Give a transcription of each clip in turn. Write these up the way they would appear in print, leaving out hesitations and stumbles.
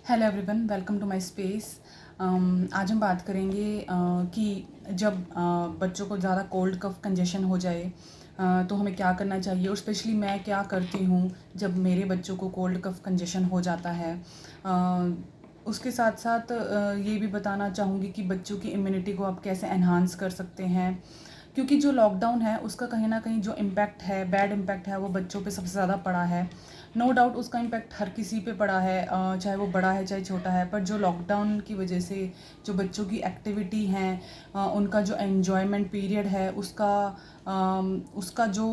Hello everyone, welcome to my space. आज हम बात करेंगे कि जब बच्चों को ज़्यादा कोल्ड कफ कंजेशन हो जाए तो हमें क्या करना चाहिए, और स्पेशली मैं क्या करती हूँ जब मेरे बच्चों को कोल्ड कफ कंजेशन हो जाता है। उसके साथ साथ ये भी बताना चाहूँगी कि बच्चों की इम्यूनिटी को आप कैसे एनहांस कर सकते हैं, क्योंकि जो लॉकडाउन है उसका कहीं ना कहीं जो इम्पैक्ट है, बैड इम्पैक्ट है, वो बच्चों पे सबसे ज़्यादा पड़ा है। नो डाउट उसका इम्पैक्ट हर किसी पे पड़ा है, चाहे वो बड़ा है चाहे छोटा है। पर जो लॉकडाउन की वजह से जो बच्चों की एक्टिविटी हैं, उनका जो एन्जॉयमेंट पीरियड है उसका जो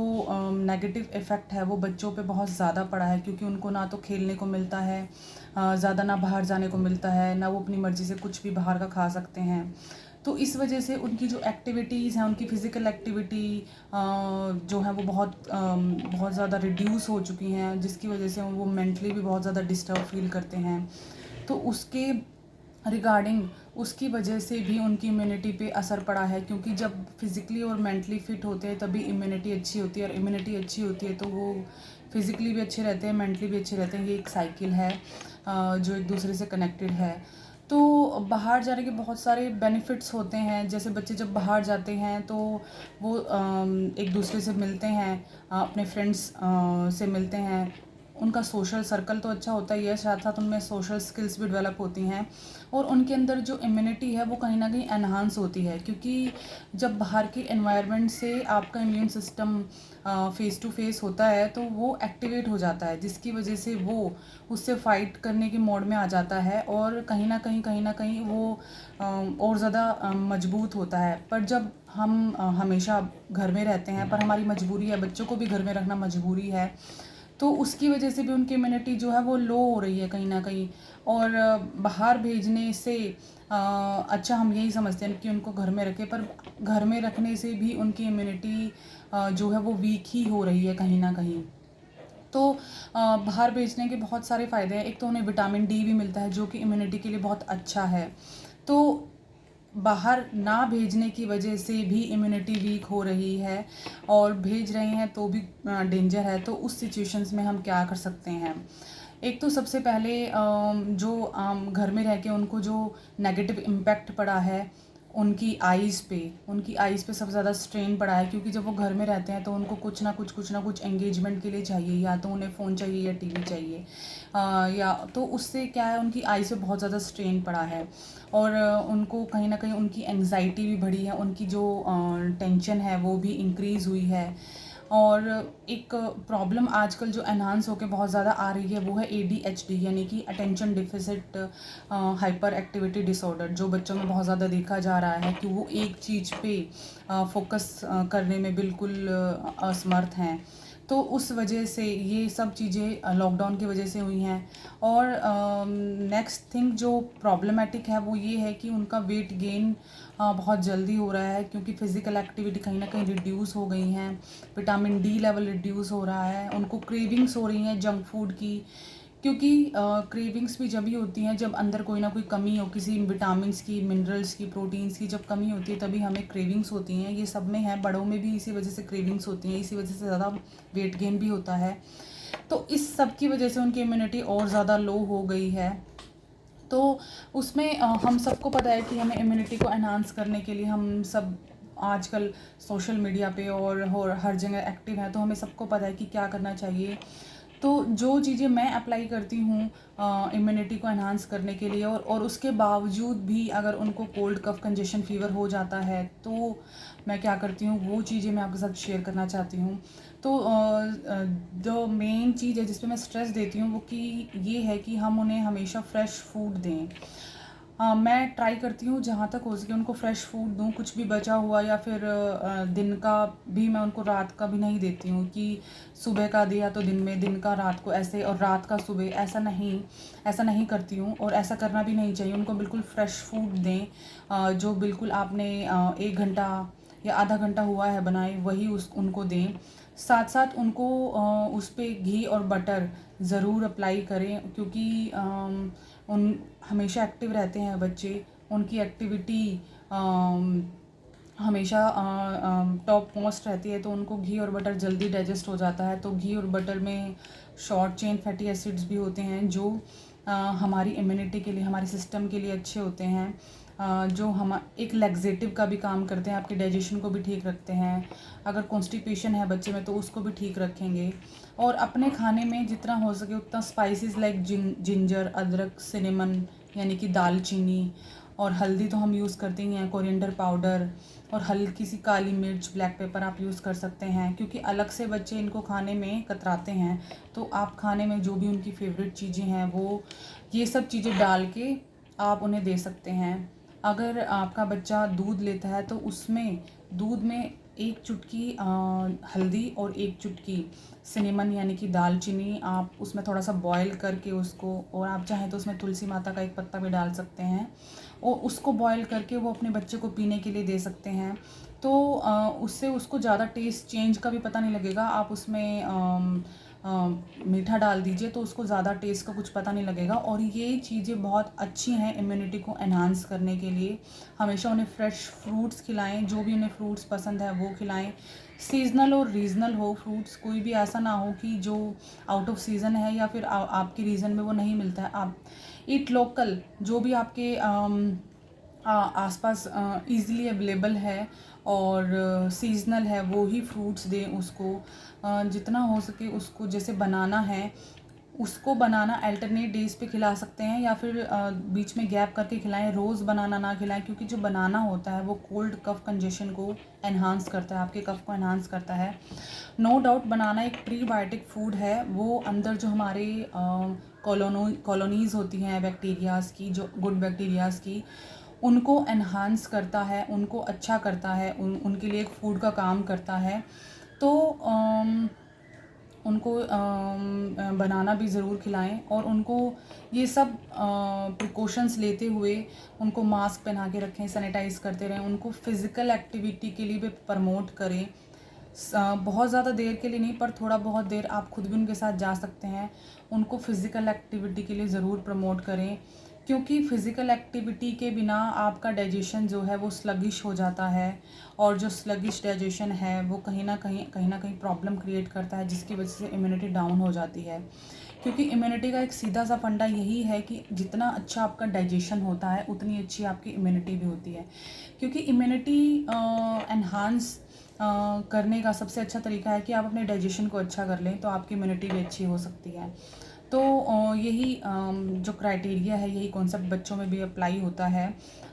नेगेटिव इफ़ेक्ट है वो बच्चों पे बहुत ज़्यादा पड़ा है, क्योंकि उनको ना तो खेलने को मिलता है, ज़्यादा ना बाहर जाने को मिलता है, ना वो अपनी मर्ज़ी से कुछ भी बाहर का खा सकते हैं। तो इस वजह से उनकी जो एक्टिविटीज़ हैं, उनकी फ़िज़िकल एक्टिविटी जो है वो बहुत ज़्यादा रिड्यूस हो चुकी हैं, जिसकी वजह से वो मेंटली भी बहुत ज़्यादा डिस्टर्ब फील करते हैं। तो उसके रिगार्डिंग उसकी वजह से भी उनकी इम्यूनिटी पे असर पड़ा है, क्योंकि जब फिज़िकली और मेंटली फ़िट होते हैं तभी इम्यूनिटी अच्छी होती है, और इम्यूनिटी अच्छी होती है तो वो फिज़िकली भी अच्छे रहते हैं, मेंटली भी अच्छे रहते हैं। ये एक साइकिल है जो एक दूसरे से कनेक्टेड है। तो बाहर जाने के बहुत सारे बेनिफिट्स होते हैं। जैसे बच्चे जब बाहर जाते हैं तो वो एक दूसरे से मिलते हैं, अपने फ्रेंड्स से मिलते हैं। उनका सोशल सर्कल तो अच्छा होता ही है, साथ साथ उनमें सोशल स्किल्स भी डेवलप होती हैं, और उनके अंदर जो इम्यूनिटी है वो कहीं ना कहीं एनहांस होती है, क्योंकि जब बाहर के एनवायरनमेंट से आपका immune system face to face होता है तो वो एक्टिवेट हो जाता है, जिसकी वजह से वो उससे फाइट करने के मोड में आ जाता है, और कहीं ना कहीं वो और ज़्यादा मजबूत होता है। पर जब हम हमेशा घर में रहते हैं, पर हमारी मजबूरी है, बच्चों को भी घर में रखना मजबूरी है, तो उसकी वजह से भी उनकी इम्यूनिटी जो है वो लो हो रही है कहीं ना कहीं। और बाहर भेजने से अच्छा हम यही समझते हैं कि उनको घर में रखें, पर घर में रखने से भी उनकी इम्यूनिटी जो है वो वीक ही हो रही है कहीं ना कहीं। तो बाहर भेजने के बहुत सारे फ़ायदे हैं। एक तो उन्हें विटामिन डी भी मिलता है, जो कि इम्यूनिटी के लिए बहुत अच्छा है। तो बाहर ना भेजने की वजह से भी इम्यूनिटी वीक हो रही है, और भेज रहे हैं तो भी डेंजर है। तो उस सिचुएशंस में हम क्या कर सकते हैं? एक तो सबसे पहले जो घर में रह के उनको जो नेगेटिव इम्पैक्ट पड़ा है उनकी आइज़ पे सबसे ज़्यादा स्ट्रेन पड़ा है, क्योंकि जब वो घर में रहते हैं तो उनको कुछ ना कुछ एंगेजमेंट के लिए चाहिए, या तो उन्हें फ़ोन चाहिए या टीवी चाहिए, या तो उससे क्या है, उनकी आइज़ पे बहुत ज़्यादा स्ट्रेन पड़ा है, और उनको कहीं ना कहीं उनकी एंग्जाइटी भी बढ़ी है, उनकी जो टेंशन है वो भी इंक्रीज़ हुई है। और एक प्रॉब्लम आजकल जो एनहांस होकर बहुत ज़्यादा आ रही है वो है ADHD, यानी कि attention deficit hyper activity disorder, जो बच्चों में बहुत ज़्यादा देखा जा रहा है कि वो एक चीज़ पे फोकस करने में बिल्कुल असमर्थ हैं। तो उस वजह से ये सब चीज़ें लॉकडाउन की वजह से हुई हैं। और नेक्स्ट थिंग जो प्रॉब्लमेटिक है वो ये है कि उनका वेट गेन बहुत जल्दी हो रहा है, क्योंकि फ़िज़िकल एक्टिविटी कहीं ना कहीं रिड्यूस हो गई हैं, विटामिन डी लेवल रिड्यूस हो रहा है, उनको क्रेविंग्स हो रही हैं जंक फूड की, क्योंकि क्रेविंग्स भी जब ही होती हैं जब अंदर कोई ना कोई कमी हो, किसी विटामिन्स की, मिनरल्स की, प्रोटीन्स की जब कमी होती है तभी हमें क्रेविंग्स होती हैं। ये सब में है, बड़ों में भी इसी वजह से क्रेविंग्स होती हैं, इसी वजह से ज़्यादा वेट गेन भी होता है। तो इस सब की वजह से उनकी इम्यूनिटी और ज़्यादा लो हो गई है। तो उसमें हम सबको पता है कि हमें इम्यूनिटी को एनहांस करने के लिए हम सब आजकल सोशल मीडिया पे और हर जगह एक्टिव हैं, तो हमें सबको पता है कि क्या करना चाहिए। तो जो चीज़ें मैं अप्लाई करती हूँ इम्यूनिटी को एनहांस करने के लिए, और उसके बावजूद भी अगर उनको कोल्ड कफ कंजेशन फ़ीवर हो जाता है तो मैं क्या करती हूँ, वो चीज़ें मैं आपके साथ शेयर करना चाहती हूँ। तो जो मेन चीज़ है जिस पे मैं स्ट्रेस देती हूँ वो कि ये है कि हम उन्हें हमेशा फ्रेश फूड दें। मैं ट्राई करती हूँ जहाँ तक हो सके उनको फ्रेश फूड दूँ, कुछ भी बचा हुआ या फिर दिन का भी मैं उनको रात का भी नहीं देती हूँ कि सुबह का दिया तो दिन में, दिन का रात को ऐसे, और रात का सुबह, ऐसा नहीं करती हूँ, और ऐसा करना भी नहीं चाहिए। उनको बिल्कुल फ्रेश फूड दें, जो बिल्कुल आपने 1 घंटा या आधा घंटा हुआ है बनाए वही उनको दें। साथ साथ उनको उस पर घी और बटर ज़रूर अप्लाई करें, क्योंकि उन हमेशा एक्टिव रहते हैं बच्चे, उनकी एक्टिविटी हमेशा टॉप मोस्ट रहती है, तो उनको घी और बटर जल्दी डाइजेस्ट हो जाता है। तो घी और बटर में शॉर्ट चेन फैटी एसिड्स भी होते हैं जो हमारी इम्यूनिटी के लिए, हमारे सिस्टम के लिए अच्छे होते हैं। जो हम एक लैक्सेटिव का भी काम करते हैं, आपके डाइजेशन को भी ठीक रखते हैं। अगर कॉन्स्टिपेशन है बच्चे में तो उसको भी ठीक रखेंगे। और अपने खाने में जितना हो सके उतना स्पाइसेस लाइक जिंजर, अदरक, सिनेमन यानी कि दालचीनी, और हल्दी तो हम यूज़ करते ही हैं, कोरिएंडर पाउडर, और हल्की सी काली मिर्च, ब्लैक पेपर आप यूज़ कर सकते हैं। क्योंकि अलग से बच्चे इनको खाने में कतराते हैं, तो आप खाने में जो भी उनकी फेवरेट चीज़ें हैं वो ये सब चीज़ें डाल के आप उन्हें दे सकते हैं। अगर आपका बच्चा दूध लेता है तो उसमें दूध में 1 चुटकी हल्दी और 1 चुटकी सिनेमन यानी कि दालचीनी आप उसमें थोड़ा सा बॉईल करके उसको, और आप चाहें तो उसमें तुलसी माता का एक पत्ता भी डाल सकते हैं, और उसको बॉईल करके वो अपने बच्चे को पीने के लिए दे सकते हैं। तो उससे उसको ज़्यादा टेस्ट चेंज का भी पता नहीं लगेगा। आप उसमें मीठा डाल दीजिए तो उसको ज़्यादा टेस्ट का कुछ पता नहीं लगेगा। और ये चीज़ें बहुत अच्छी हैं इम्यूनिटी को एनहांस करने के लिए। हमेशा उन्हें फ्रेश फ्रूट्स खिलाएं, जो भी उन्हें फ्रूट्स पसंद है वो खिलाएं। सीजनल और रीजनल हो फ्रूट्स, कोई भी ऐसा ना हो कि जो आउट ऑफ सीज़न है या फिर आपके रीजन में वो नहीं मिलता है। आप ईट लोकल, जो भी आपके आसपास ईज़िली अवेलेबल है और सीज़नल है वो ही फ्रूट्स दें उसको। जितना हो सके उसको, जैसे बनाना है उसको बनाना अल्टरनेट डेज़ पे खिला सकते हैं, या फिर बीच में गैप करके खिलाएं। रोज़ बनाना ना खिलाएं, क्योंकि जो बनाना होता है वो कोल्ड कफ कंजेशन को एनहांस करता है, आपके कफ को एनहांस करता है। नो डाउट बनाना एक प्रीबायोटिक फूड है। वो अंदर जो हमारे कॉलोनीज़ होती हैं बैक्टीरियाज़ की, जो गुड बैक्टीरियाज़ की, उनको एनहांस करता है, उनको अच्छा करता है, उनके लिए एक फूड का काम करता है। तो उनको बनाना भी ज़रूर खिलाएं, और उनको ये सब प्रिकॉशंस लेते हुए उनको मास्क पहना के रखें, सैनिटाइज़ करते रहें, उनको फ़िज़िकल एक्टिविटी के लिए भी प्रमोट करें। बहुत ज़्यादा देर के लिए नहीं, पर थोड़ा बहुत देर आप खुद भी उनके साथ जा सकते हैं। उनको फ़िज़िकल एक्टिविटी के लिए ज़रूर प्रमोट करें, क्योंकि फ़िज़िकल एक्टिविटी के बिना आपका डाइजेशन जो है वो स्लगिश हो जाता है, और जो स्लगिश डाइजेशन है वो कहीं ना कहीं प्रॉब्लम क्रिएट करता है, जिसकी वजह से इम्यूनिटी डाउन हो जाती है। क्योंकि इम्यूनिटी का एक सीधा सा फंडा यही है कि जितना अच्छा आपका डाइजेशन होता है उतनी अच्छी आपकी इम्यूनिटी भी होती है। क्योंकि इम्यूनिटी एनहांस करने का सबसे अच्छा तरीका है कि आप अपने डाइजेशन को अच्छा कर लें, तो आपकी इम्यूनिटी भी अच्छी हो सकती है। तो यही जो क्राइटेरिया है, यही कॉन्सेप्ट बच्चों में भी अप्लाई होता है।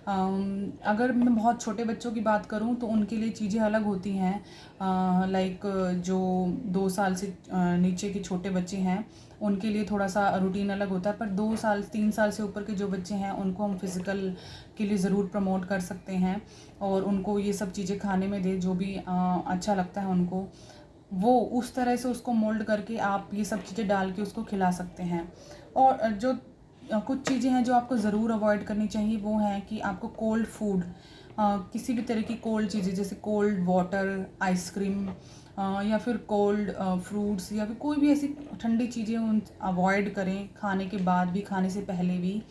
अगर मैं बहुत छोटे बच्चों की बात करूं तो उनके लिए चीज़ें अलग होती हैं। लाइक जो 2 साल से नीचे के छोटे बच्चे हैं उनके लिए थोड़ा सा रूटीन अलग होता है, पर 2 साल 3 साल से ऊपर के जो बच्चे हैं उनको हम फिज़िकल के लिए ज़रूर प्रमोट कर सकते हैं, और उनको ये सब चीज़ें खाने में दें जो भी अच्छा लगता है उनको। वो उस तरह से उसको मोल्ड करके आप ये सब चीज़ें डाल के उसको खिला सकते हैं। और जो कुछ चीज़ें हैं जो आपको ज़रूर अवॉइड करनी चाहिए, वो हैं कि आपको कोल्ड फूड, किसी भी तरह की कोल्ड चीज़ें जैसे कोल्ड वाटर, आइसक्रीम, या फिर कोल्ड फ्रूट्स, या फिर कोई भी ऐसी ठंडी चीज़ें उन अवॉइड करें, खाने के बाद भी, खाने से पहले भी।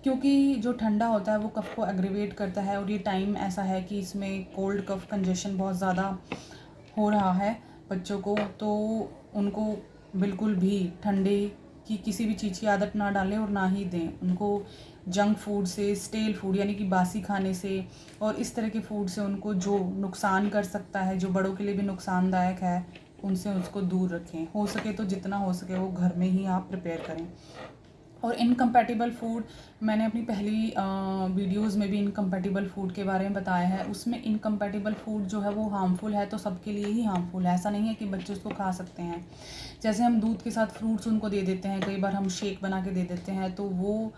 क्योंकि जो ठंडा होता है वो कफ को एग्रीवेट करता है, और ये टाइम ऐसा है कि इसमें कोल्ड कफ कंजेशन बहुत ज़्यादा हो रहा है बच्चों को। तो उनको बिल्कुल भी ठंडे की किसी भी चीज़ की आदत ना डालें और ना ही दें उनको। जंक फूड से, स्टेल फूड यानी कि बासी खाने से, और इस तरह के फूड से उनको जो नुकसान कर सकता है, जो बड़ों के लिए भी नुकसानदायक है, उनसे उसको दूर रखें। हो सके तो जितना हो सके वो घर में ही आप प्रिपेयर करें। और इनकम्पैटिबल फूड, मैंने अपनी पहली वीडियोस में भी इनकम्पैटिबल फूड के बारे में बताया है। उसमें इनकम्पैटिबल फूड जो है वो हार्मफुल है, तो सबके लिए ही हार्मफुल है, ऐसा नहीं है कि बच्चे उसको खा सकते हैं। जैसे हम दूध के साथ फ्रूट्स उनको दे देते हैं, कई बार हम शेक बना के दे देते हैं, तो वो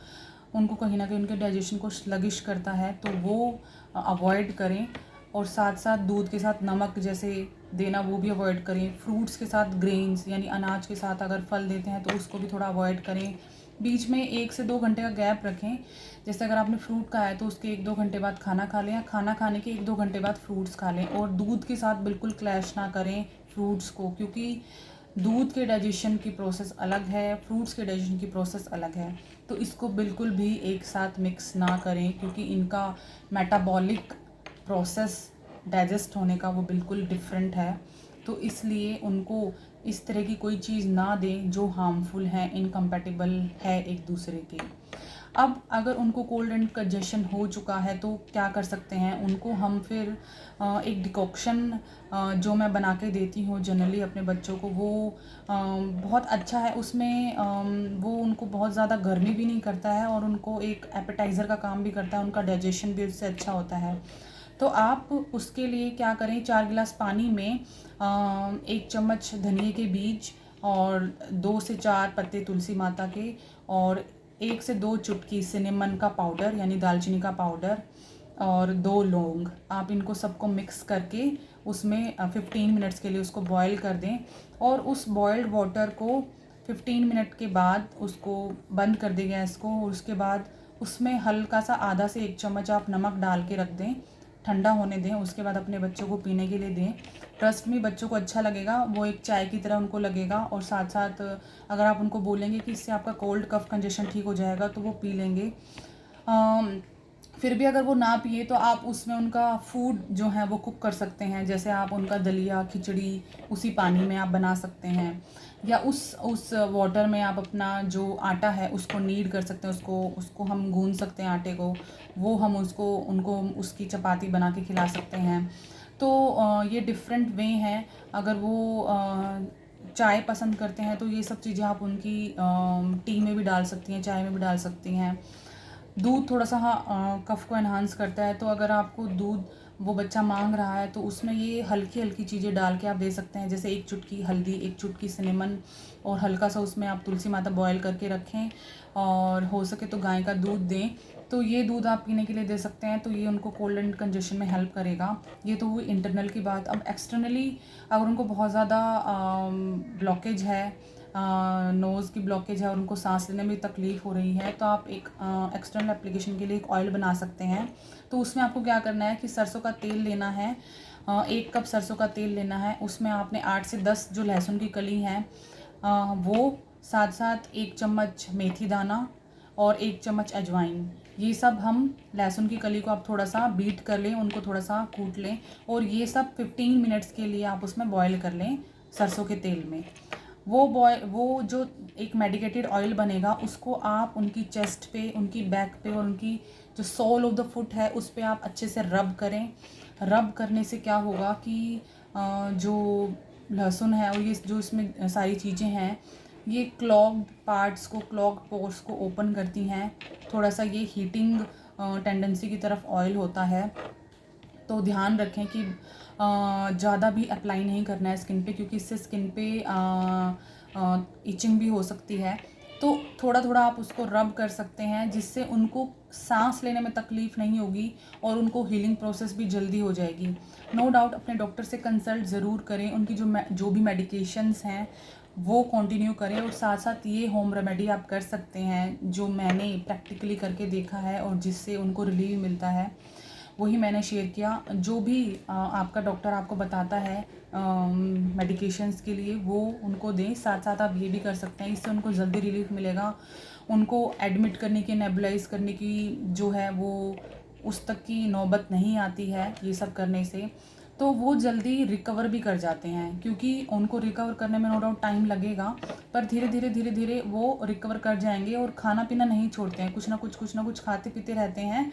उनको कहीं ना कहीं उनके डाइजेशन को स्लगिश करता है, तो वो अवॉइड करें। और साथ साथ दूध के साथ नमक जैसे देना वो भी अवॉइड करें। फ्रूट्स के साथ ग्रेन्स यानी अनाज के साथ अगर फल देते हैं तो उसको भी थोड़ा अवॉइड करें। बीच में 1 से 2 घंटे का गैप रखें। जैसे अगर आपने फ्रूट खाया है तो उसके 1-2 घंटे बाद खाना खा लें, या खाना खाने के 1-2 घंटे बाद फ्रूट्स खा लें। और दूध के साथ बिल्कुल क्लैश ना करें फ्रूट्स को, क्योंकि दूध के डाइजेशन की प्रोसेस अलग है, फ्रूट्स के डाइजेशन की प्रोसेस अलग है। तो इसको बिल्कुल भी एक साथ मिक्स ना करें, क्योंकि इनका मेटाबॉलिक प्रोसेस डाइजेस्ट होने का वो बिल्कुल डिफरेंट है। तो इसलिए उनको इस तरह की कोई चीज़ ना दें जो हार्मफुल है, इनकम्पैटिबल है एक दूसरे के। अब अगर उनको कोल्ड एंड कंजेशन हो चुका है तो क्या कर सकते हैं, उनको हम फिर एक डिकॉक्शन जो मैं बना के देती हूँ जनरली अपने बच्चों को, वो बहुत अच्छा है। उसमें वो उनको बहुत ज़्यादा गर्मी भी नहीं करता है और उनको एक एपेटाइज़र का काम भी करता है, उनका डाइजेशन भी उससे अच्छा होता है। तो आप उसके लिए क्या करें, 4 गिलास पानी में 1 चम्मच धनिए के बीज और 2 से 4 पत्ते तुलसी माता के और 1 से 2 चुटकी सिनेमन का पाउडर यानी दालचीनी का पाउडर और 2 लौंग, आप इनको सबको मिक्स करके उसमें 15 मिनट्स के लिए उसको बॉयल कर दें और उस बॉयल्ड वाटर को 15 मिनट के बाद उसको बंद कर दें गैस को और उसके बाद उसमें हल्का सा आधा से 1 चम्मच आप नमक डाल के रख दें, ठंडा होने दें। उसके बाद अपने बच्चों को पीने के लिए दें। ट्रस्ट में बच्चों को अच्छा लगेगा, वो एक चाय की तरह उनको लगेगा और साथ साथ अगर आप उनको बोलेंगे कि इससे आपका कोल्ड कफ कंजेशन ठीक हो जाएगा तो वो पी लेंगे। फिर भी अगर वो ना पिए तो आप उसमें उनका फूड जो है वो कुक कर सकते हैं, जैसे आप उनका दलिया खिचड़ी उसी पानी में आप बना सकते हैं या उस वाटर में आप अपना जो आटा है उसको नीड कर सकते हैं, उसको हम गूंद सकते हैं आटे को, वो हम उनको उसकी चपाती बना के खिला सकते हैं। तो ये डिफरेंट वे हैं। अगर वो चाय पसंद करते हैं तो ये सब चीज़ें आप उनकी टी में भी डाल सकती हैं, चाय में भी डाल सकती हैं। दूध थोड़ा सा कफ़ को एनहांस करता है, तो अगर आपको दूध वो बच्चा मांग रहा है तो उसमें ये हल्की हल्की चीज़ें डाल के आप दे सकते हैं, जैसे 1 चुटकी हल्दी, 1 चुटकी सिनेमन और हल्का सा उसमें आप तुलसी माता बॉयल करके रखें और हो सके तो गाय का दूध दें। तो ये दूध आप पीने के लिए दे सकते हैं, तो ये उनको कोल्ड एंड कंजेशन में हेल्प करेगा। ये तो हुई इंटरनल की बात। अब एक्सटर्नली अगर उनको बहुत ज़्यादा ब्लॉकेज है, नोज़ की ब्लॉकेज है और उनको सांस लेने में तकलीफ़ हो रही है, तो आप एक एक्सटर्नल एप्लीकेशन के लिए एक ऑयल बना सकते हैं। तो उसमें आपको क्या करना है कि सरसों का तेल लेना है, 1 कप सरसों का तेल लेना है, उसमें आपने 8 से 10 जो लहसुन की कली हैं वो, साथ साथ 1 चम्मच मेथी दाना और 1 चम्मच अजवाइन, ये सब हम लहसुन की कली को आप थोड़ा सा बीट कर लें, उनको थोड़ा सा कूट लें और ये सब 15 मिनट्स के लिए आप उसमें बॉयल कर लें सरसों के तेल में। वो जो एक मेडिकेटेड ऑयल बनेगा उसको आप उनकी चेस्ट पे, उनकी बैक पे और उनकी जो सोल ऑफ द फुट है उस पर आप अच्छे से रब करें। रब करने से क्या होगा कि जो लहसुन है और ये जो इसमें सारी चीज़ें हैं ये क्लॉग्ड पार्ट्स को, क्लॉग्ड पोर्स को ओपन करती हैं। थोड़ा सा ये हीटिंग टेंडेंसी की तरफ ऑयल होता है, तो ध्यान रखें कि ज़्यादा भी अप्लाई नहीं करना है स्किन पे, क्योंकि इससे स्किन पे इचिंग भी हो सकती है। तो थोड़ा थोड़ा आप उसको रब कर सकते हैं जिससे उनको सांस लेने में तकलीफ़ नहीं होगी और उनको हीलिंग प्रोसेस भी जल्दी हो जाएगी। नो डाउट अपने डॉक्टर से कंसल्ट ज़रूर करें, उनकी जो भी मेडिकेशंस हैं वो कंटिन्यू करें और साथ साथ ये होम रेमेडी आप कर सकते हैं जो मैंने प्रैक्टिकली करके देखा है और जिससे उनको रिलीफ मिलता है, वही मैंने शेयर किया। जो भी आपका डॉक्टर आपको बताता है मेडिकेशंस के लिए वो उनको दें, साथ साथ आप ये भी कर सकते हैं, इससे उनको जल्दी रिलीफ मिलेगा। उनको एडमिट करने की, नेबुलाइज करने की जो है वो उस तक की नौबत नहीं आती है ये सब करने से, तो वो जल्दी रिकवर भी कर जाते हैं, क्योंकि उनको रिकवर करने में नो डाउट टाइम लगेगा पर धीरे धीरे वो रिकवर कर जाएंगे और खाना पीना नहीं छोड़ते हैं, कुछ ना कुछ खाते पीते रहते हैं,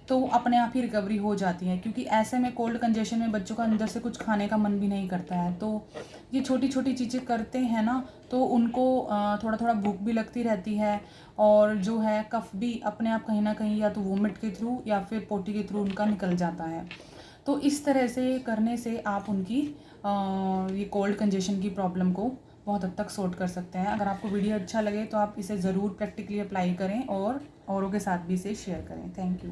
तो अपने आप ही रिकवरी हो जाती है। क्योंकि ऐसे में कोल्ड कंजेशन में बच्चों का अंदर से कुछ खाने का मन भी नहीं करता है, तो ये छोटी छोटी चीज़ें करते हैं ना तो उनको थोड़ा थोड़ा भूख भी लगती रहती है और जो है कफ भी अपने आप कहीं ना कहीं या तो वोमिट के थ्रू या फिर पोटी के थ्रू उनका निकल जाता है। तो इस तरह से करने से आप उनकी ये कोल्ड कंजेशन की प्रॉब्लम को बहुत हद तक सॉर्ट कर सकते हैं। अगर आपको वीडियो अच्छा लगे तो आप इसे ज़रूर प्रैक्टिकली अप्लाई करें और औरों के साथ भी इसे शेयर करें। Thank you.